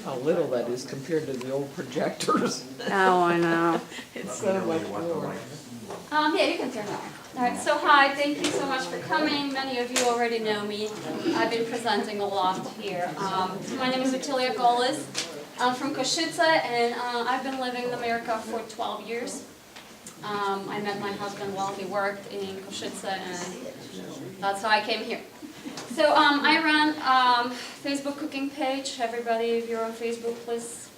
how little that is compared to the old projectors. Oh, I know. It's so much more. Yeah, you can turn it on. All right, so hi, thank you so much for coming. Many of you already know me. I've been presenting a lot here. So my name is Otilia. I'm from Košice, and I've been living in America for 12 years. I met my husband while he worked in Košice, and that's how I came here. So I run a Facebook cooking page. Everybody, if you're on Facebook, please,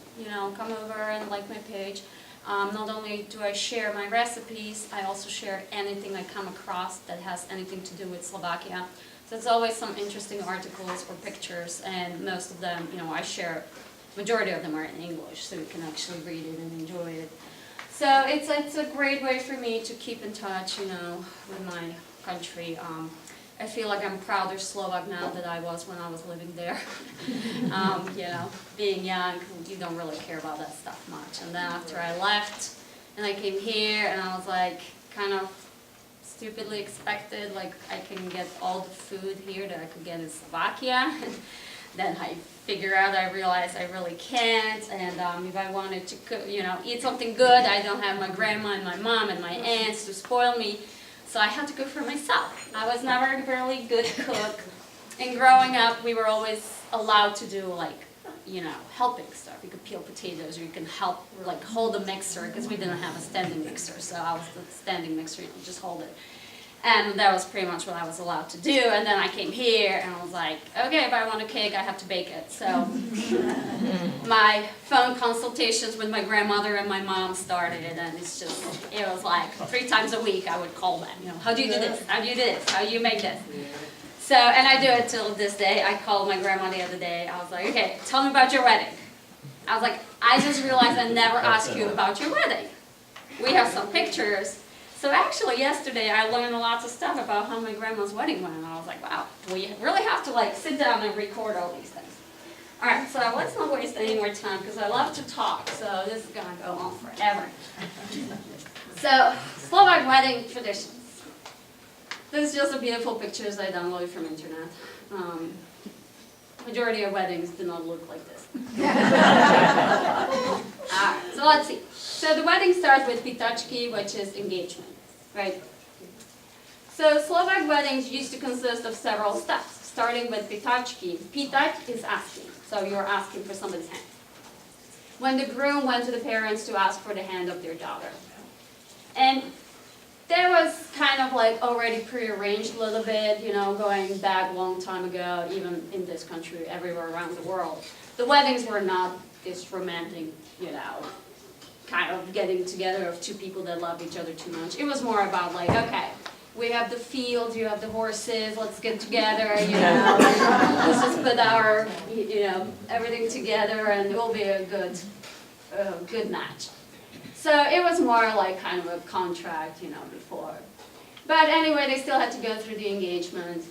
come over and like my page. Not only do I share my recipes, I also share anything I come across that has anything to do with Slovakia. So it's always some interesting articles or pictures, and most of them, I share. Majority of them are in English, so you can actually read it and enjoy it. So it's a great way for me to keep in touch, with my country. I feel like I'm prouder Slovak now than I was when I was living there. Being young, you don't really care about that stuff much. And then after I left, and I came here, and I was like, kind of stupidly expected, like I can get all the food here that I could get in Slovakia. Then I I realized I really can't, and if I wanted to cook, eat something good, I don't have my grandma and my mom and my aunts to spoil me, so I had to cook for myself. I was never a really good cook, and growing up, we were always allowed to do helping stuff. You could peel potatoes, or you can help, hold a mixer, because we didn't have a standing mixer, so I was the standing mixer, just hold it. And that was pretty much what I was allowed to do. And then I came here and I was like, okay, if I want a cake, I have to bake it. So my phone consultations with my grandmother and my mom started, and it was like 3 times a week I would call them. How do you do this? How do you do this? How do you make this? So, and I do it till this day. I called my grandma the other day. I was like, okay, tell me about your wedding. I was like, I just realized I never asked you about your wedding. We have some pictures. So actually yesterday I learned lots of stuff about how my grandma's wedding went, and I was like, wow, we really have to sit down and record all these things. Alright, so let's not waste any more time, because I love to talk, so this is going to go on forever. So, Slovak wedding traditions. This is just a beautiful pictures I downloaded from internet. Majority of weddings do not look like this. Alright, so let's see. So the wedding starts with Pytacky, which is engagement, right? So Slovak weddings used to consist of several steps, starting with Pytacky. Pytać is asking, so you're asking for somebody's hand. When the groom went to the parents to ask for the hand of their daughter. And that was kind of already prearranged a little bit, going back a long time ago, even in this country, everywhere around the world. The weddings were not this romantic, kind of getting together of 2 people that love each other too much. It was more about okay, we have the fields, you have the horses, let's get together, let's just put our, everything together, and it will be a good match. So it was more kind of a contract, before. But anyway, they still had to go through the engagement.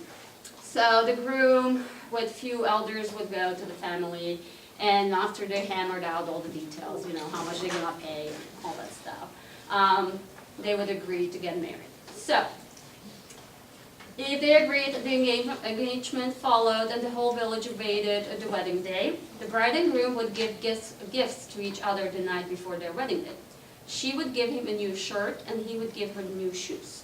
So the groom with few elders would go to the family, and after they hammered out all the details, how much they're going to pay, all that stuff, they would agree to get married. So, if they agreed, the engagement followed, and the whole village awaited the wedding day. The bride and groom would give gifts to each other the night before their wedding day. She would give him a new shirt, and he would give her new shoes.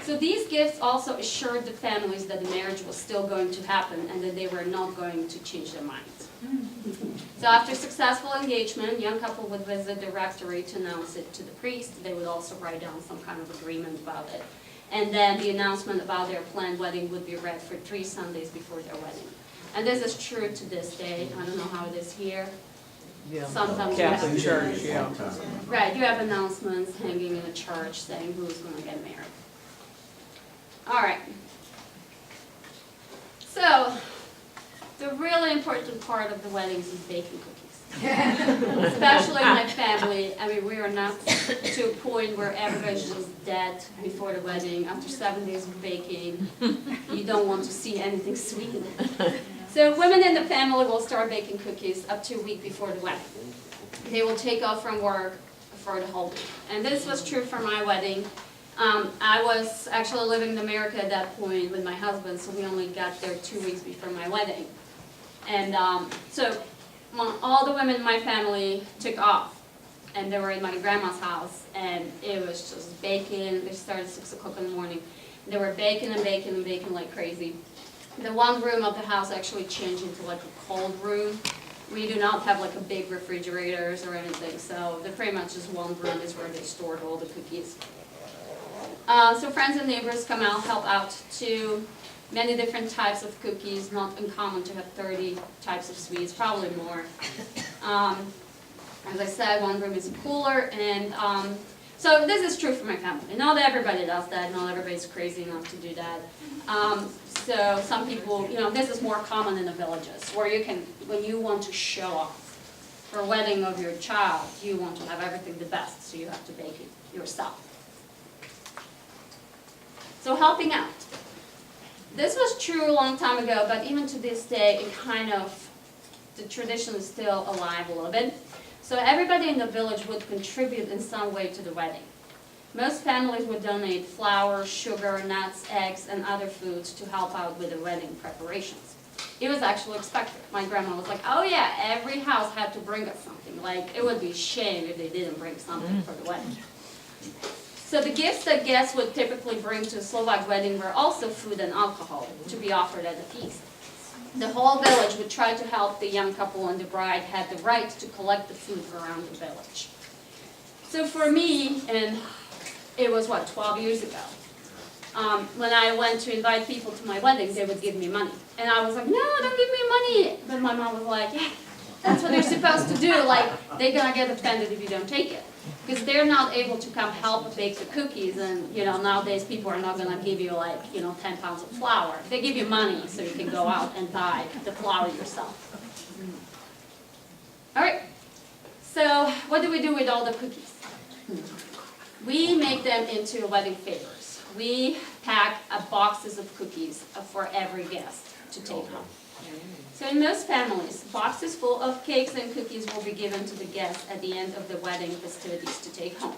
So these gifts also assured the families that the marriage was still going to happen, and that they were not going to change their minds. So after successful engagement, young couple would visit the rectory to announce it to the priest. They would also write down some kind of agreement about it. And then the announcement about their planned wedding would be read for 3 Sundays before their wedding. And this is true to this day. I don't know how it is here. Yeah. Sometimes Catholic Church, yeah. Right, you have announcements hanging in a church saying who's going to get married. All right. So, the really important part of the weddings is baking cookies. Especially in my family. I mean, we are not to a point where everybody's just dead before the wedding. After 7 days of baking, you don't want to see anything sweet. So women in the family will start baking cookies up to a week before the wedding. They will take off from work for the whole week. And this was true for my wedding. I was actually living in America at that point with my husband, so we only got there 2 weeks before my wedding. And so all the women in my family took off, and they were in my grandma's house, and it was just baking. They started at 6 o'clock in the morning. They were baking and baking and baking like crazy. The one room of the house actually changed into like a cold room. We do not have like a big refrigerators or anything, so the pretty much just one room is where they stored all the cookies. So friends and neighbors come out, help out too. Many different types of cookies, not uncommon to have 30 types of sweets, probably more. As I said, one room is a cooler, and so this is true for my family. Not everybody does that, not everybody's crazy enough to do that. So some people, this is more common in the villages, where you can, when you want to show off for a wedding of your child, you want to have everything the best, so you have to bake it yourself. So helping out. This was true a long time ago, but even to this day, the tradition is still alive a little bit. So everybody in the village would contribute in some way to the wedding. Most families would donate flour, sugar, nuts, eggs, and other foods to help out with the wedding preparations. It was actually expected. My grandma was like, oh yeah, every house had to bring us something. Like, it would be a shame if they didn't bring something for the wedding. So the gifts that guests would typically bring to a Slovak wedding were also food and alcohol to be offered at the feast. The whole village would try to help the young couple, and the bride had the right to collect the food around the village. So for me, and it was 12 years ago, when I went to invite people to my weddings, they would give me money. And I was like, no, don't give me money. But my mom was like, yeah, that's what they're supposed to do. Like, they're gonna get offended if you don't take it. Because they're not able to come help bake the cookies, and nowadays people are not gonna give you 10 pounds of flour. They give you money so you can go out and buy the flour yourself. All right, so what do we do with all the cookies? We make them into wedding favors. We pack boxes of cookies for every guest to take home. So in most families, boxes full of cakes and cookies will be given to the guests at the end of the wedding festivities to take home.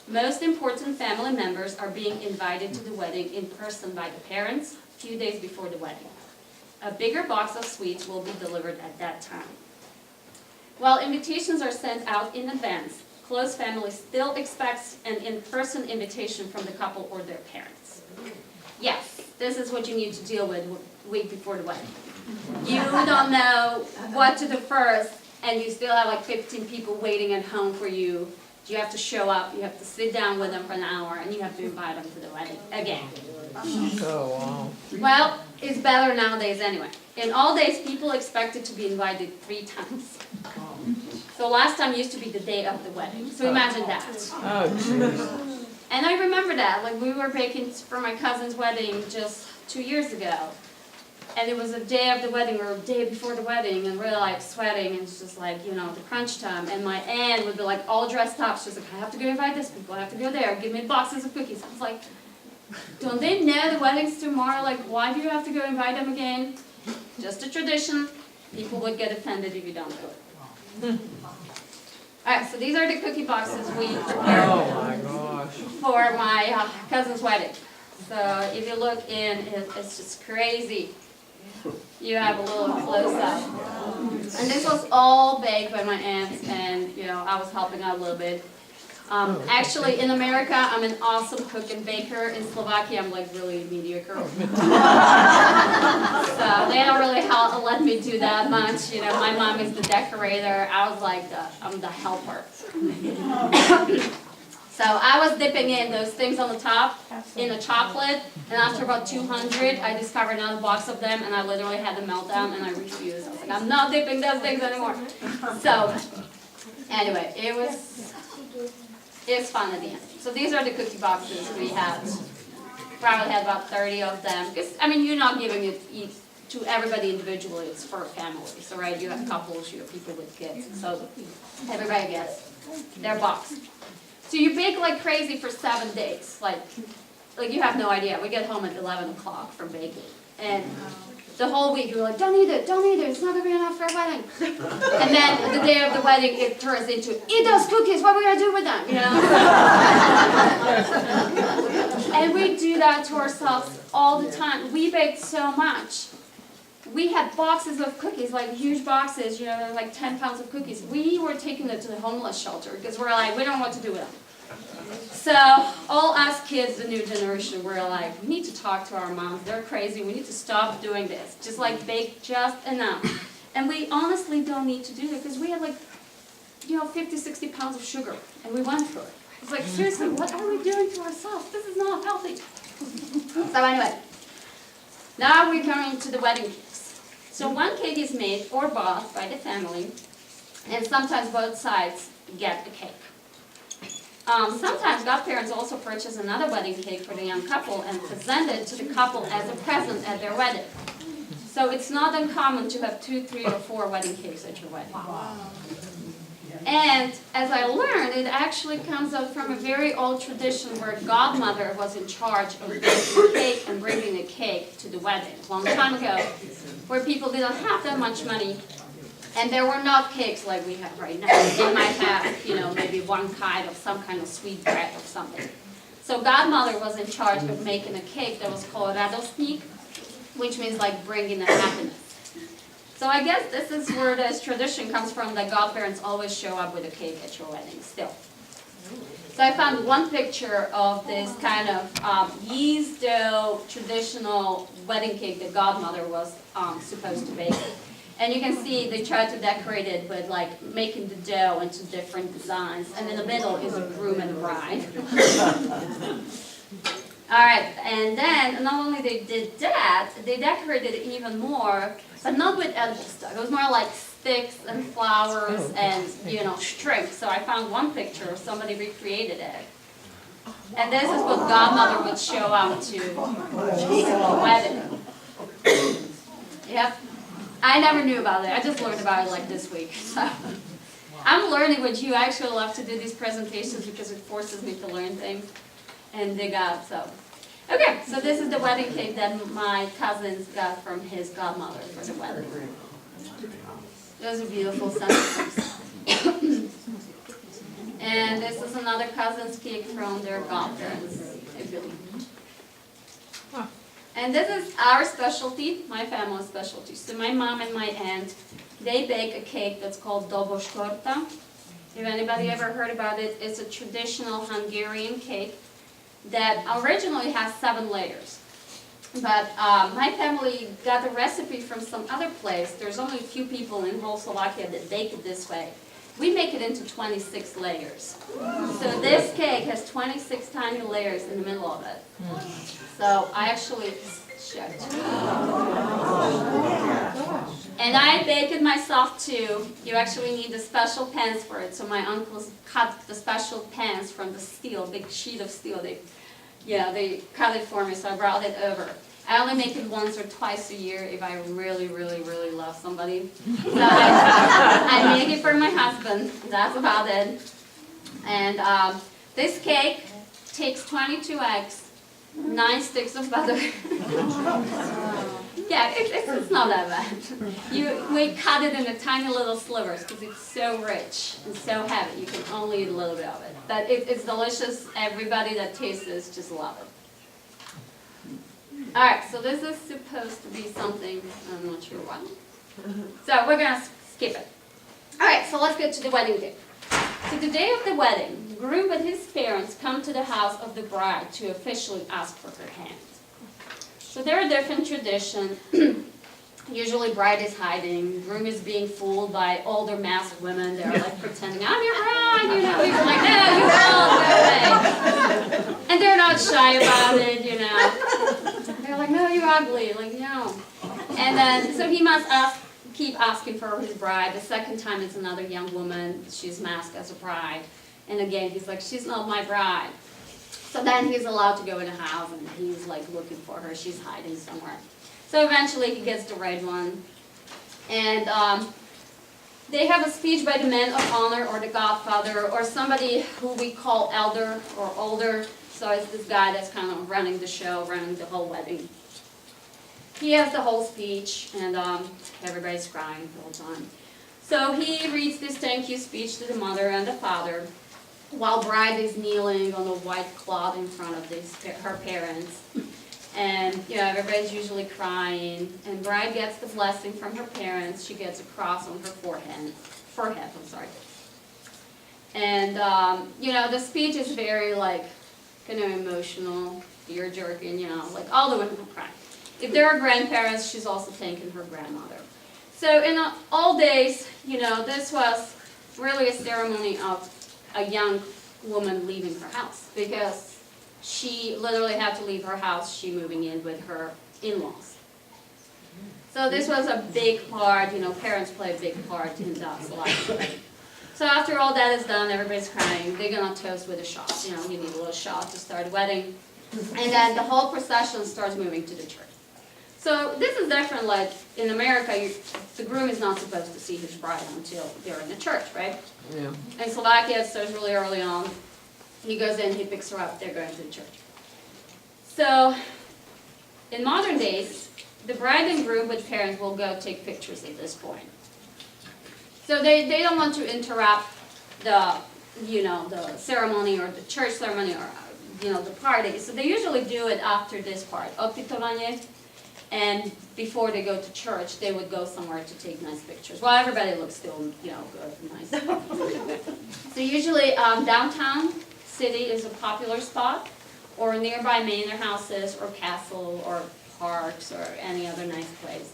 Most important family members are being invited to the wedding in person by the parents a few days before the wedding. A bigger box of sweets will be delivered at that time. While invitations are sent out in advance, close family still expects an in-person invitation from the couple or their parents. Yes, this is what you need to deal with a week before the wedding. You don't know what to do first, and you still have 15 people waiting at home for you. You have to show up, you have to sit down with them for an hour, and you have to invite them to the wedding again. Oh, wow. Well, it's better nowadays anyway. In all days, people expected to be invited 3 times. So last time used to be the day of the wedding. So imagine that. Oh, jeez. And I remember that, we were baking for my cousin's wedding just 2 years ago. And it was a day of the wedding, or a day before the wedding, and we're sweating, and it's just the crunch time. And my aunt would be all dressed up. She's like, I have to go invite this people, I have to go there, give me boxes of cookies. I was like, don't they know the wedding's tomorrow? Why do you have to go invite them again? Just a tradition. People would get offended if you don't do it. Alright, so these are the cookie boxes we prepared for my cousin's wedding. So if you look in, it's just crazy. You have a little close-up. And this was all baked by my aunt, and I was helping out a little bit. Actually, in America, I'm an awesome cook and baker. In Slovakia, I'm really mediocre. So they don't really let me do that much. My mom is the decorator. I was I'm the helper. So I was dipping in those things on the top in a chocolate, and after about 200, I discovered another box of them, and I literally had a meltdown, and I refused. I was like, I'm not dipping those things anymore. So anyway, it's fun at the end. So these are the cookie boxes we had. Probably had about 30 of them. Because, you're not giving it to everybody individually. It's for a family. So, right, you have couples, you have people with kids. So everybody gets their box. So you bake like crazy for 7 days. Like you have no idea. We get home at 11 o'clock from baking. And the whole week we were like, don't eat it, it's not going to be enough for a wedding. And then the day of the wedding, it turns into, eat those cookies, what are we going to do with them, And we do that to ourselves all the time. We bake so much. we had boxes of cookies, like huge boxes, you know, like 10 pounds of cookies. We were taking it to the homeless shelter because we're like, we don't know what to do with them. So all us kids, the new generation, we're like, we need to talk to our moms. They're crazy. We need to stop doing this. Just like bake just enough. And we honestly don't need to do that because we had like, you know, 50, 60 pounds of sugar. And we went through it. It's like, seriously, what are we doing to ourselves? This is not healthy. So anyway, now we're coming to the wedding cakes. So one cake is made or bought by the family. And sometimes both sides get a cake. Sometimes godparents also purchase another wedding cake for the young couple and present it to the couple as a present at their wedding. So it's not uncommon to have 2, 3, or 4 wedding cakes at your wedding. And as I learned, it actually comes out from a very old tradition where godmother was in charge of baking the cake and bringing the cake to the wedding. A long time ago, where people didn't have that much money, and there were not cakes like we have right now. They might have, you know, maybe one kind of some kind of sweet bread or something. So godmother was in charge of making a cake that was called radostnik, which means like bringing the happiness. So I guess this is where this tradition comes from, that godparents always show up with a cake at your wedding still. So I found one picture of this kind of yeast dough traditional wedding cake that godmother was supposed to bake. And you can see they tried to decorate it with like making the dough into different designs. And in the middle is a groom and a bride. All right, and then not only they did that, they decorated it even more, but not with edible stuff. It was more like sticks and flowers and, you know, string. So I found one picture, somebody recreated it. And this is what godmother would show up to a wedding. Yep. I never knew about it. I just learned about it like this week. So I'm learning what you actually love to do these presentations because it forces me to learn things and dig out. So, okay, so this is the wedding cake that my cousins got from his godmother for the wedding. Those are beautiful centerpieces. And this is another cousin's cake from their godparents, I believe. And this is our specialty, my family's specialty. So my mom and my aunt, they bake a cake that's called dobos torta. If anybody ever heard about it, it's a traditional Hungarian cake that originally has 7 layers. But my family got the recipe from some other place. There's only a few people in whole Slovakia that bake it this way. We make it into 26 layers. So this cake has 26 tiny layers in the middle of it. So I actually checked. And I bake it myself too. You actually need the special pans for it. So my uncles cut the special pans from the steel, big sheet of steel. They cut it for me, so I brought it over. I only make it once or twice a year if I really, really, really love somebody. So I make it for my husband. That's about it. And this cake takes 22 eggs, 9 sticks of butter. Yeah, it's not that bad. We cut it into tiny little slivers because it's so rich and so heavy. You can only eat a little bit of it. But it's delicious. Everybody that tastes this just love it. All right, so this is supposed to be something, I'm not sure what. So we're going to skip it. All right, so let's get to the wedding day. So the day of the wedding, the groom and his parents come to the house of the bride to officially ask for her hand. So there are different traditions. Usually bride is hiding, groom is being fooled by older masked women. They're like pretending, I'm your bride, you know. You're like, no, you're old, go away. And they're not shy about it, you know. They're like, no, you're ugly, like, no. And then, so he must keep asking for his bride. The second time it's another young woman, she's masked as a bride. And again, he's like, she's not my bride. So then he's allowed to go in the house and he's like looking for her, she's hiding somewhere. So eventually he gets the right one. And they have a speech by the man of honor or the godfather or somebody who we call elder or older. So it's this guy that's kind of running the show, running the whole wedding. He has the whole speech and everybody's crying the whole time. So he reads this thank you speech to the mother and the father while bride is kneeling on a white cloth in front of her parents. And, you know, everybody's usually crying, and bride gets the blessing from her parents. She gets a cross on her forehead, I'm sorry. And, you know, the speech is very, like, kind of emotional, tear-jerking, you know, like all the women will cry. If there are grandparents, she's also thanking her grandmother. So in old days, you know, this was really a ceremony of a young woman leaving her house, because she literally had to leave her house, she moving in with her in-laws. So this was a big part, you know, parents play a big part in that life. So after all that is done, everybody's crying, they're gonna toast with a shot. You know, you need a little shot to start a wedding. And then the whole procession starts moving to the church. So this is different, like in America, the groom is not supposed to see his bride until they're in the church, right? Yeah. In Slovakia, it starts really early on. He goes in, he picks her up, they're going to the church. So, in modern days, the bride and groom with parents will go take pictures at this point. So they don't want to interrupt the, you know, the ceremony or the church ceremony or, you know, the party. So they usually do it after this part, Odpytavanie, and before they go to church, they would go somewhere to take nice pictures. Well, everybody looks still, you know, good and nice. So usually downtown city is a popular spot, or nearby manor houses or castle or parks or any other nice place.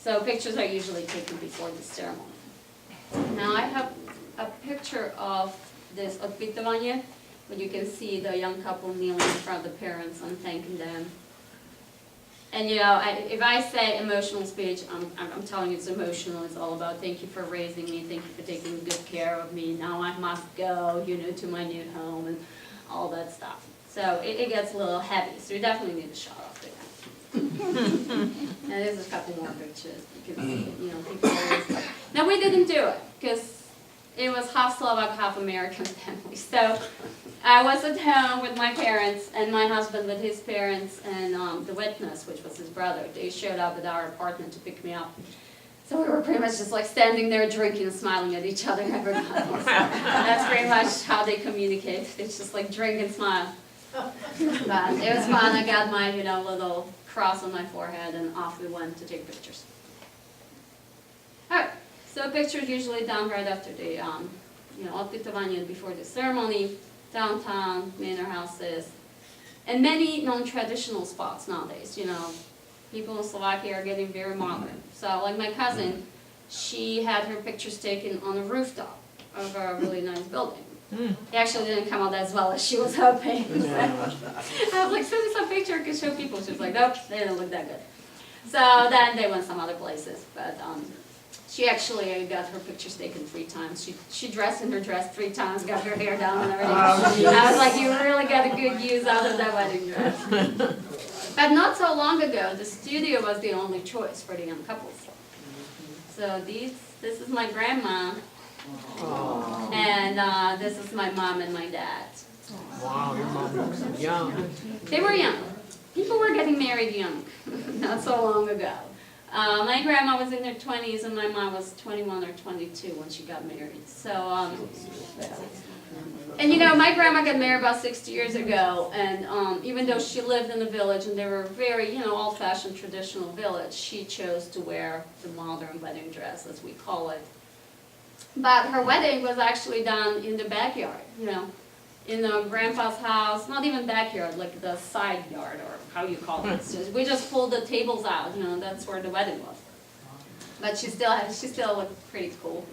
So pictures are usually taken before the ceremony. Now I have a picture of this Odpytovanie, where you can see the young couple kneeling in front of the parents and thanking them. And you know, if I say emotional speech, I'm telling you it's emotional. It's all about thank you for raising me, thank you for taking good care of me. Now I must go, you know, to my new home and all that stuff. So it gets a little heavy. So you definitely need a shot after that. And there's a couple more pictures. You can see, you know, people always. Now we didn't do it because it was half Slovak, half American family. So I was at home with my parents and my husband with his parents and the witness, which was his brother. They showed up at our apartment to pick me up. So we were pretty much just like standing there drinking and smiling at each other. Everybody. So that's pretty much how they communicate. It's just like drink and smile. But it was fun. I got my, you know, little cross on my forehead and off we went to take pictures. Alright, so pictures usually done right after the, you know, Odpytovanie before the ceremony, downtown, manor houses, and many non-traditional spots nowadays. You know, people in Slovakia are getting very modern. So, like my cousin, she had her pictures taken on a rooftop of a really nice building. It actually didn't come out as well as she was hoping. Yeah. I was like, send me some picture I could show people. She was like, nope, they didn't look that good. So then they went some other places, but she actually got her pictures taken 3 times. She dressed in her dress 3 times, got her hair down and everything. I was like, you really got a good use out of that wedding dress. But not so long ago, the studio was the only choice for the young couples. So this is my grandma, and this is my mom and my dad. Wow, your mom looks young. They were young. People were getting married young, not so long ago. My grandma was in her 20s and my mom was 21 or 22 when she got married. So, and you know, my grandma got married about 60 years ago, and even though she lived in a village and they were very, you know, old-fashioned traditional village, she chose to wear the modern wedding dress, as we call it. But her wedding was actually done in the backyard, you know, in the grandpa's house, not even backyard, like the side yard, or how you call it. So we just pulled the tables out, you know, that's where the wedding was. But she still looked pretty cool.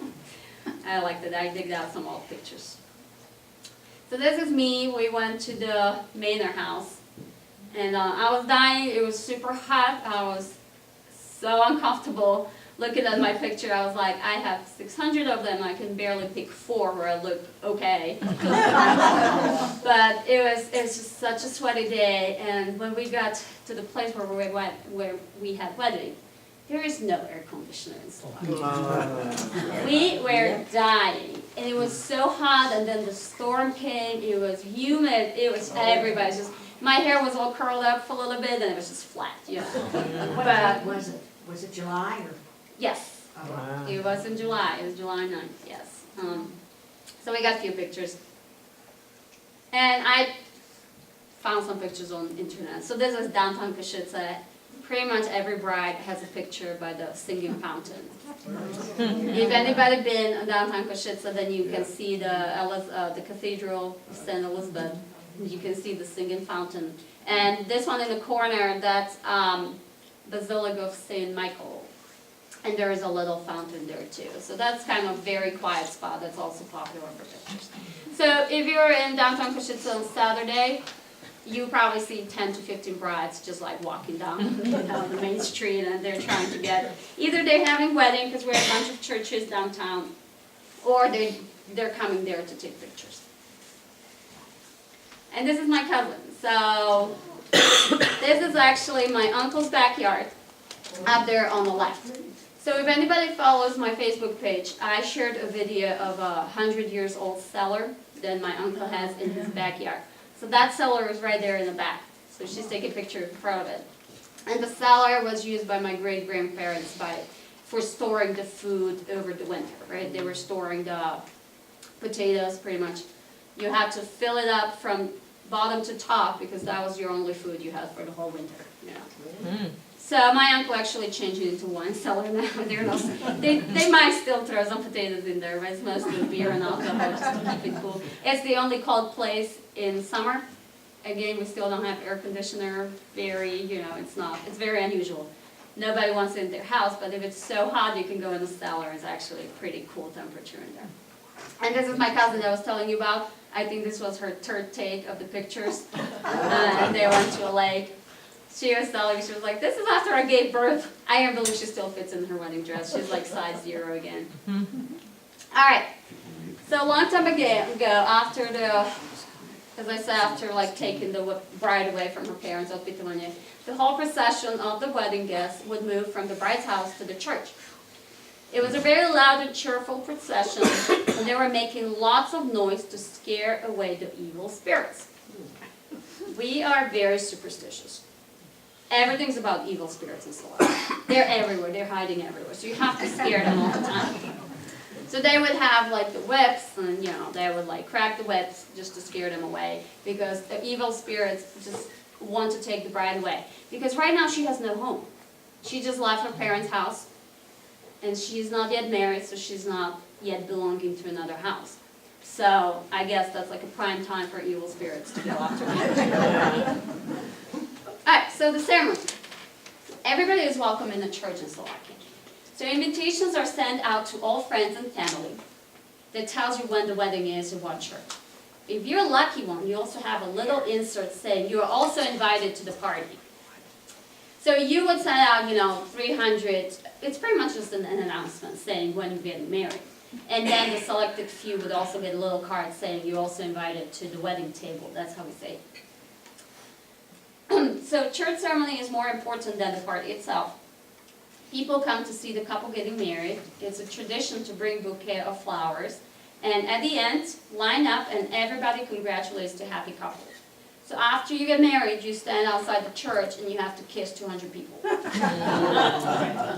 I liked it. I digged out some old pictures. So this is me. We went to the manor house, and I was dying. It was super hot. I was so uncomfortable. Looking at my picture, I was like, I have 600 of them. I can barely pick 4 where I look okay. But it was just such a sweaty day. And when we got to the place where we had wedding, there is no air conditioner in Slovakia. We were dying, and it was so hot. And then the storm came. It was humid. It was everybody just. My hair was all curled up for a little bit, and it was just flat. You know. But was it July or? Yes. Wow. It was in July. It was July 9th, yes. So we got a few pictures. And found some pictures on the internet. So this is downtown Košice. Pretty much every bride has a picture by the singing fountain. If anybody been in downtown Košice, then you can see the Cathedral of St. Elizabeth. You can see the singing fountain. And this one in the corner, that's Basilica of St. Michael. And there is a little fountain there too. So that's kind of a very quiet spot that's also popular for pictures. So if you're in downtown Košice on Saturday, you probably see 10 to 15 brides just like walking down the main street, and they're trying to get, either they're having wedding because we're a bunch of churches downtown, or they're coming there to take pictures. And this is my cousin. So this is actually my uncle's backyard up there on the left. So if anybody follows my Facebook page, I shared a video of a 100-year-old cellar that my uncle has in his backyard. So that cellar is right there in the back. So she's taking a picture in front of it. And the cellar was used by my great-grandparents for storing the food over the winter, right? They were storing the potatoes pretty much. You had to fill it up from bottom to top because that was your only food you had for the whole winter. So my uncle actually changed it into wine cellar now. They might still throw some potatoes in there, but it's mostly beer and alcohol just to keep it cool. It's the only cold place in summer. Again, we still don't have air conditioner. It's very unusual. Nobody wants it in their house, but if it's so hot, you can go in the cellar. It's actually a pretty cool temperature in there. And this is my cousin that I was telling you about. I think this was her third take of the pictures. And they went to a lake. She was telling me, she was like, this is after I gave birth. I can't believe she still fits in her wedding dress. She's like size 0 again. All right. So a long time ago, as I said, after like taking the bride away from her parents, Odpytavanie, the whole procession of the wedding guests would move from the bride's house to the church. It was a very loud and cheerful procession, and they were making lots of noise to scare away the evil spirits. We are very superstitious. Everything's about evil spirits in Slovakia. They're everywhere. They're hiding everywhere. So you have to scare them all the time. So they would have like the whips, and they would like crack the whips just to scare them away, because the evil spirits just want to take the bride away. Because right now she has no home. She just left her parents' house, and she's not yet married, so she's not yet belonging to another house. So I guess that's like a prime time for evil spirits to go after her. Alright, so the ceremony. Everybody is welcome in the church in Slovakia. So invitations are sent out to all friends and family. That tells you when the wedding is and what church. If you're a lucky one, you also have a little insert saying you are also invited to the party. So you would send out, 300, it's pretty much just an announcement saying when you're getting married. And then the selected few would also get a little card saying you're also invited to the wedding table. That's how we say it. So church ceremony is more important than the party itself. People come to see the couple getting married. It's a tradition to bring a bouquet of flowers. And at the end, line up and everybody congratulates the happy couple. So after you get married, you stand outside the church and you have to kiss 200 people.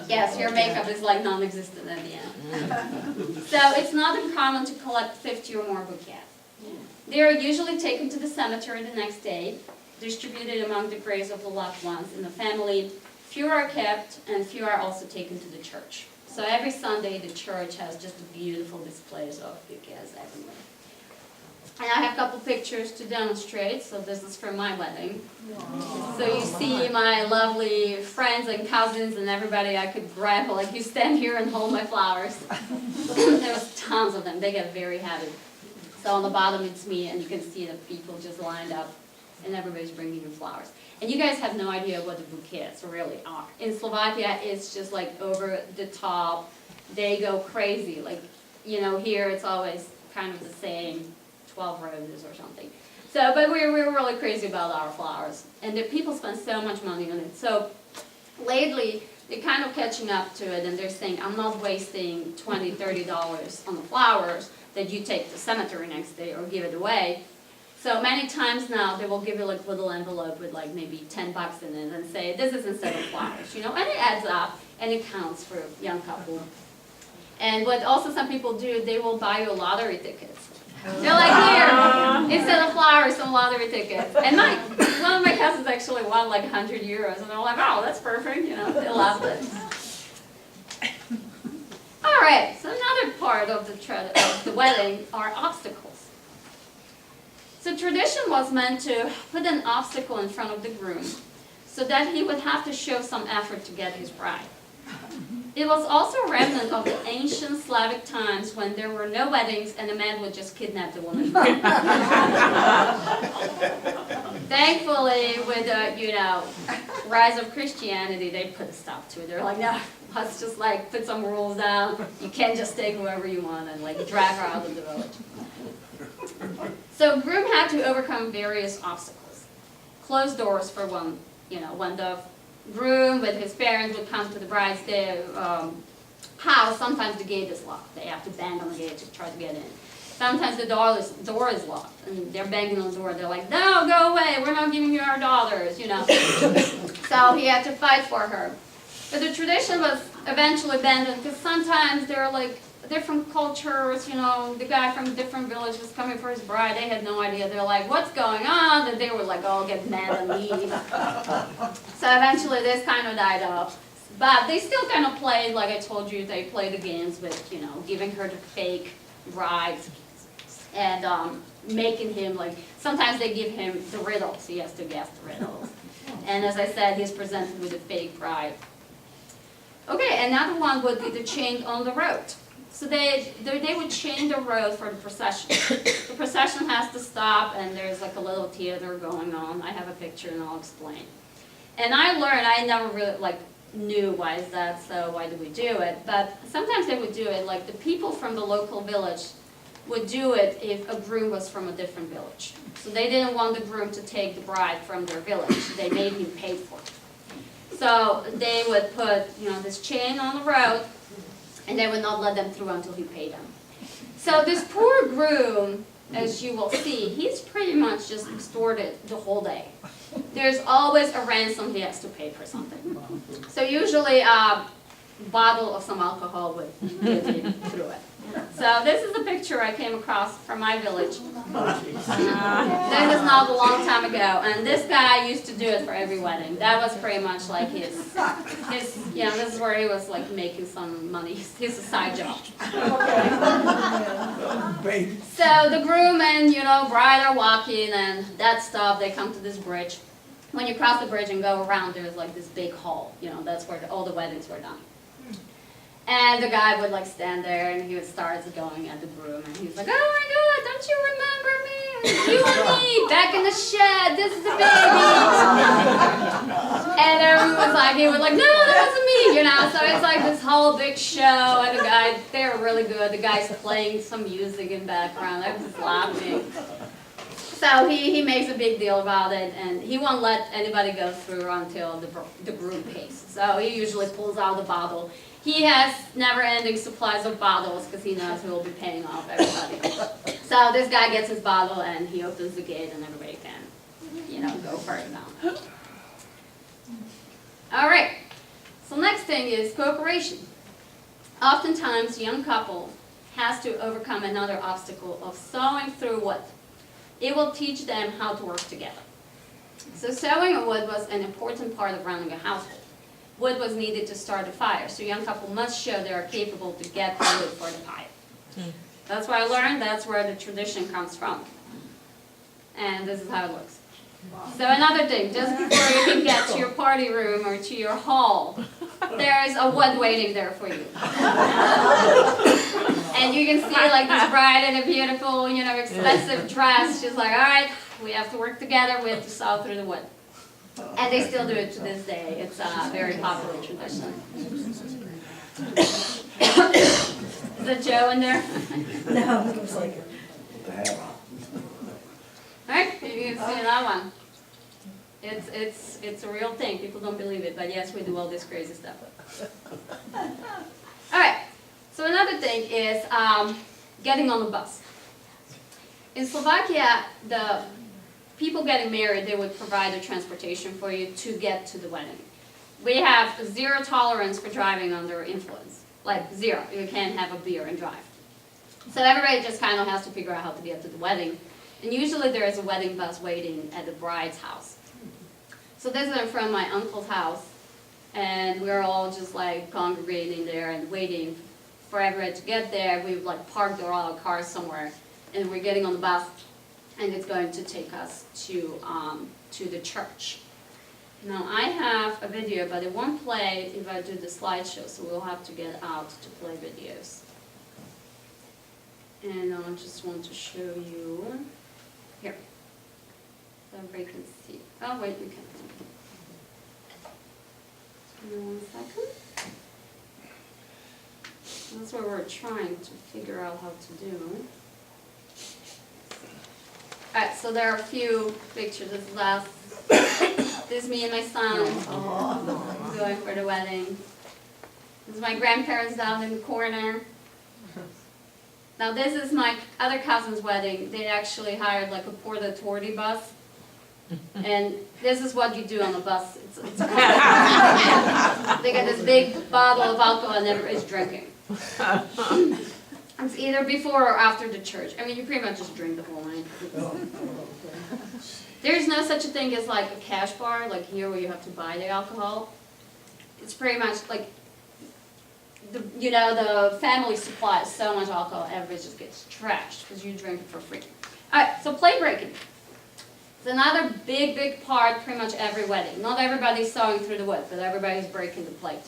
Yes, your makeup is like non-existent at the end. So it's not uncommon to collect 50 or more bouquets. They are usually taken to the cemetery the next day, distributed among the graves of the loved ones in the family. Few are kept, and few are also taken to the church. So every Sunday, the church has just beautiful displays of bouquets everywhere. And I have a couple pictures to demonstrate. So this is from my wedding. Wow. So you see my lovely friends and cousins and everybody I could grab, like you stand here and hold my flowers. There was tons of them. They get very heavy. So on the bottom it's me, and you can see the people just lined up, and everybody's bringing in flowers. And you guys have no idea what the bouquets really are. In Slovakia, it's just like over the top. They go crazy. Like, here it's always kind of the same, 12 roses or something. So, but we're really crazy about our flowers. And the people spend so much money on it. So lately, they're kind of catching up to it, and they're saying, I'm not wasting $20, $30 on the flowers that you take to the cemetery next day or give it away. So many times now, they will give you like a little envelope with like maybe $10 in it and say, this is instead of flowers, and it adds up, and it counts for a young couple. And what also some people do, they will buy you lottery tickets. They're like, here, instead of flowers, some lottery tickets. And one of my cousins actually won like 100 euros, and they're like, oh, that's perfect, you know, they loved it. All right, so another part of the wedding are obstacles. So tradition was meant to put an obstacle in front of the groom so that he would have to show some effort to get his bride. It was also a remnant of the ancient Slavic times when there were no weddings and a man would just kidnap the woman. Thankfully, with the rise of Christianity, they put a stop to it. They're like, no, let's just like put some rules down. You can't just take whoever you want and like drag her out of the village. So groom had to overcome various obstacles. Closed doors for one, when the groom with his parents would come to the bride's house, sometimes the gate is locked. They have to bang on the gate to try to get in. Sometimes the door is locked, and they're banging on the door. They're like, no, go away, we're not giving you our daughters, So he had to fight for her. But the tradition was eventually abandoned because sometimes there are like different cultures, the guy from a different village was coming for his bride. They had no idea. They're like, what's going on? And they were like, oh, get mad and leave. So eventually this kind of died off. But they still kind of played, like I told you, they played the games with, giving her the fake bride and making him, like, sometimes they give him the riddles. He has to guess the riddles. And as I said, he's presented with a fake bride. Okay, another one would be the chain on the road. So they would chain the road for the procession. The procession has to stop, and there's like a little theater going on. I have a picture, and I'll explain. And I never really knew why is that, so why do we do it? But sometimes they would do it, like the people from the local village would do it if a groom was from a different village. So they didn't want the groom to take the bride from their village. They made him pay for it. So they would put, this chain on the road, and they would not let them through until he paid them. So this poor groom, as you will see, he's pretty much just extorted the whole day. There's always a ransom he has to pay for something. So usually a bottle of some alcohol would get him through it. So this is a picture I came across from my village. This is not a long time ago, and this guy used to do it for every wedding. That was pretty much like his this is where he was like making some money. His side job. So the groom and bride are walking, and that stop. They come to this bridge. When you cross the bridge and go around, there's like this big hall. That's where all the weddings were done. And the guy would stand there, and he would start going at the groom, and he was like, oh my God, don't you remember me? You and me, back in the shed, this is the baby. And everyone was like, he was like, no, that wasn't me, So it's like this whole big show, and the guy, they were really good. The guy's playing some music in the background. I was just laughing. So he makes a big deal about it, and he won't let anybody go through until the groom pays. So he usually pulls out the bottle. He has never-ending supplies of bottles because he knows he will be paying off everybody. So this guy gets his bottle, and he opens the gate, and everybody can, go further down. All right. So next thing is cooperation. Oftentimes, a young couple has to overcome another obstacle of sewing through wood. It will teach them how to work together. So sewing on wood was an important part of running a household. Wood was needed to start a fire, so a young couple must show they are capable to get the wood for the fire. That's what I learned. That's where the tradition comes from. And this is how it looks. So another thing, just before you can get to your party room or to your hall, there is a wood waiting there for you. And you can see this bride in a beautiful, expensive dress. She's like, all right, we have to work together. We have to saw through the wood. And they still do it to this day. It's a very popular tradition. Is that Joe in there? No, it was like Alright, you can see another one. It's a real thing. People don't believe it, but yes, we do all this crazy stuff. Alright, so another thing is getting on the bus. In Slovakia, the people getting married, they would provide a transportation for you to get to the wedding. We have zero tolerance for driving under influence. Like zero. You can't have a beer and drive. So everybody just kind of has to figure out how to get to the wedding. And usually there is a wedding bus waiting at the bride's house. So this is in front of my uncle's house. And we're all just like congregating there and waiting for everybody to get there. We've like parked our cars somewhere. And we're getting on the bus. And it's going to take us to the church. Now I have a video, but it won't play if I do the slideshow. So we'll have to get out to play videos. And I just want to show you, here, so everybody can see. Oh wait, you can't. Give me 1 second. That's what we're trying to figure out how to do. Alright, so there are a few pictures. This is us. This is me and my son going for the wedding. This is my grandparents down in the corner. Now this is my other cousin's wedding. They actually hired like a Port Authority bus. And this is what you do on the bus. It's they got this big bottle of alcohol and everybody's drinking. It's either before or after the church. I mean, you pretty much just drink the whole night. There's no such a thing as like a cash bar, like here where you have to buy the alcohol. It's pretty much like, the family supplies so much alcohol, everybody just gets trashed because you drink it for free. Alright, so plate breaking. It's another big part, pretty much every wedding. Not everybody's sawing through the wood, but everybody's breaking the plate.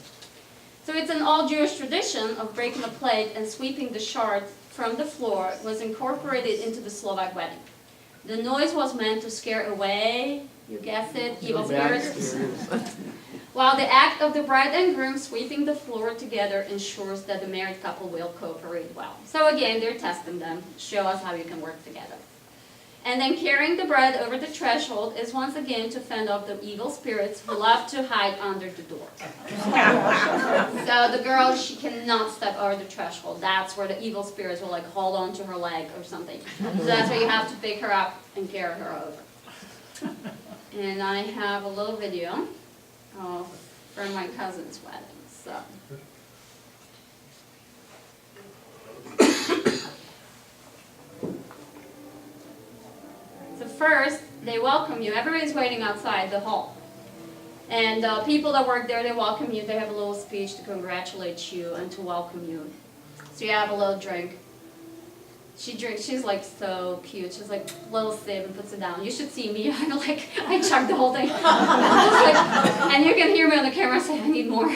So it's an all Jewish tradition of breaking the plate and sweeping the shards from the floor. It was incorporated into the Slovak wedding. The noise was meant to scare away, you guessed it, evil spirits. While the act of the bride and groom sweeping the floor together ensures that the married couple will cooperate well. So again, they're testing them, show us how you can work together. And then carrying the bread over the threshold is once again to fend off the evil spirits who love to hide under the door. So the girl, she cannot step over the threshold. That's where the evil spirits will like hold on to her leg or something. So that's where you have to pick her up and carry her over. And I have a little video from my cousin's wedding. So. So first, they welcome you. Everybody's waiting outside the hall. And people that work there, they welcome you. They have a little speech to congratulate you and to welcome you. So you have a little drink. She drinks. She's like so cute. She's like little sip and puts it down. You should see me. I chugged the whole thing. And you can hear me on the camera say, I need more.